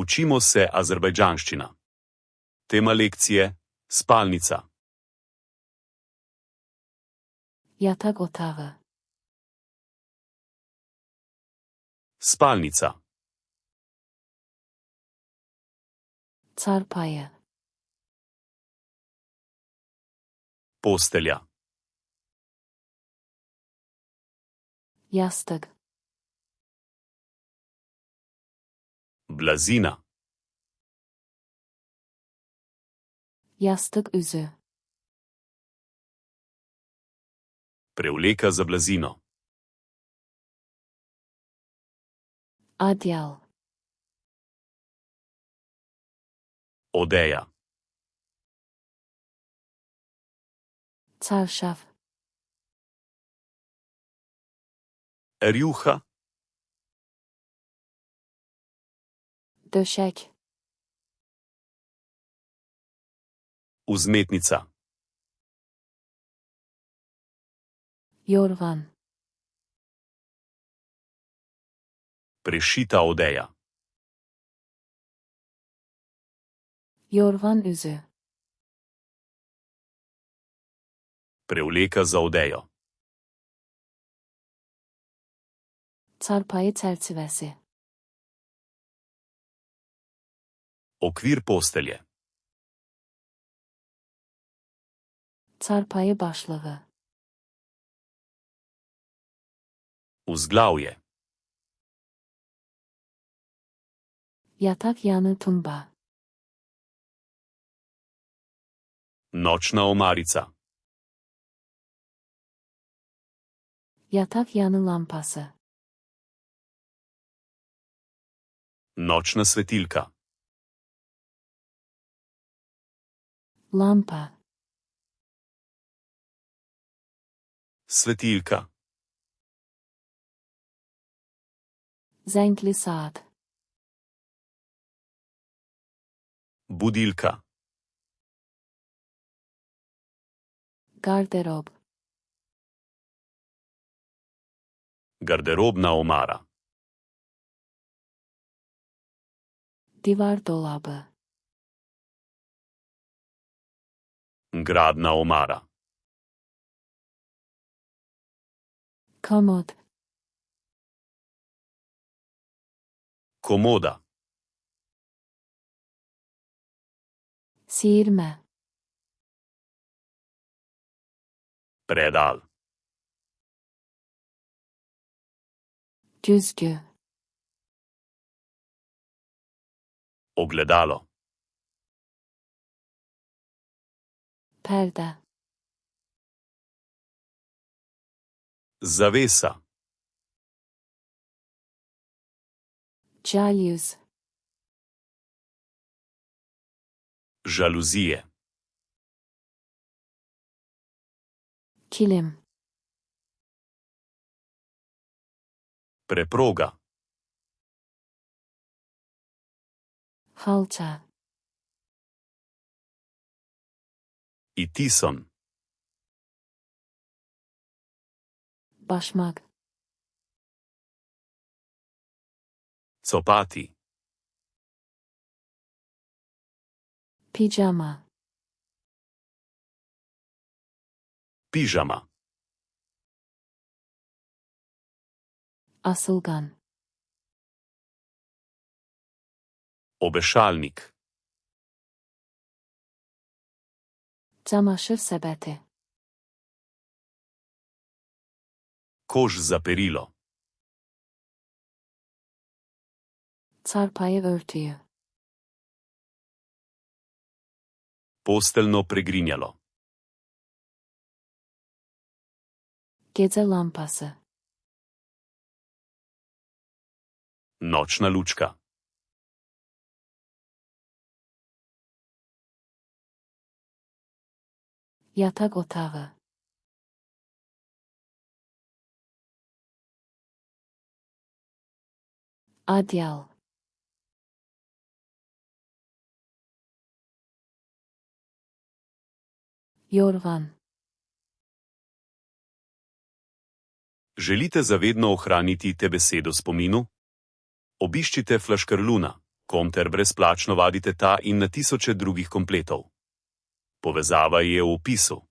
Učimo se azerbajdžanščina. Tema lekcije: spalnica. Yatak otağı. Spalnica. Çarpayı. Postelja. Yastık. Blazina. Yastık üzü. Prevleka za blazino. Adyal. Odeja. Çarşaf. Rjuha. Döşek. Vzmetnica. Yorgan. Prešita odeja. Yorgan üzü. Prevleka za odejo. Çarpayı çerçevesi. Okvir postelje. Çarpayı başlığı. Vzglavje. Yatak yanı tumba. Nočna omarica. Yatak yanı lampası. Nočna svetilka. Lampa. Svetilka. Zenkli saat. Budilka. Garderob. Garderobna omara. Divar dolabı. Gradna omara. Komod. Komoda. Sıyırma. Predal. Cüzgü. Ogledalo. Perde. Zavesa. Calyüz. Žaluzije. Kilim. Preproga. Halça. Itison. Başmak. Copati. Pijama. Pižama. Asılgan. Obešalnik. Çamaşır sepeti. Koš za perilo. Çarpayı örtüyü. Posteljno pregrinjalo. Gece lampası. Nočna lučka. Yatak otağı. Adyal. Yorgan. Želite zavedno ohraniti te besede v spominu? Obiščite Flaškarluna, Konter brezplačno vadite ta in na tisoče drugih kompletov. Povezava je v opisu.